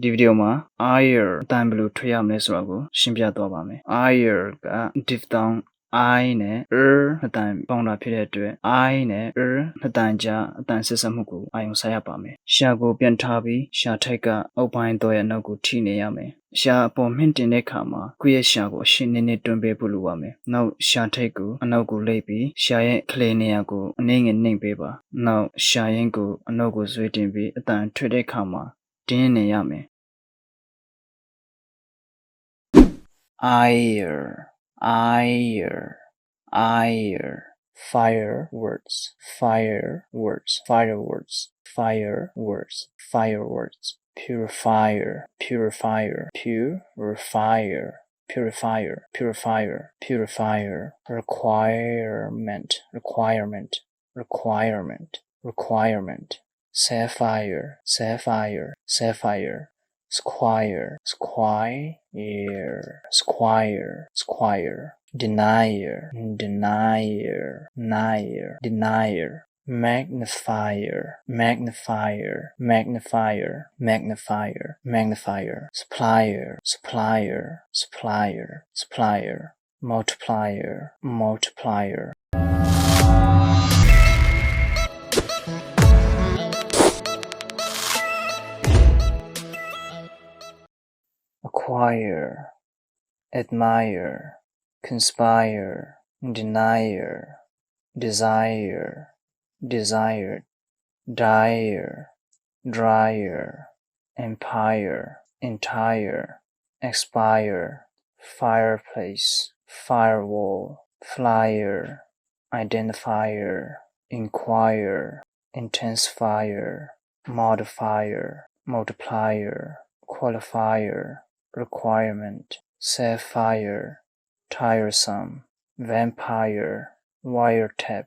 ဒီဗီဒီယိုမှာ AIre အတန်ဘယ်လိုထွက်ရမလဲဆိုတာကိုရှင်းပြသွားပါမယ် AIre က diphthong I နဲ့ အတန်ပေါင်းတာဖြစ်တဲ့အတွက် I နဲ့ အတန်ကြားအတန်ဆက်ဆက်မှုကိုအာရုံစိုက်ရပါမယ်ရှာကိုပြန်ထားပြီးရှာထိတ်ကအုပ်ပိုင်းတော့ရဲ့နောက်ကိုထိနေရမယ်ရှာအပေါ်မြင့်တင်တဲ့အခါမှာကိုယ့်ရဲ့ရှာကိုအရှင်းနေတွန်းပေးဖို့လိုပါမယ်နောက်ရှာထိတ်ကိုအနောက်ကိုလိပ်ပြီးရှာရဲ့ခလေနေရာကိုအနည်းငယ်နှိမ့်ပေးပါနောက်ရှာရင်ကိုအနောက်ကိုဆွဲတင်ပြီးအတန်ထွက်တဲ့အခါမှာတင်းနေရမယ် AIre fireworks purifier requirement sapphire squire denier magnifier supplier multiplier acquire admire conspire denier desire desired dire dryer empire entire expire fireplace firewall flyer identifier inquire intensifier modifier multiplier qualifier requirement sapphire tiresome vampire wiretap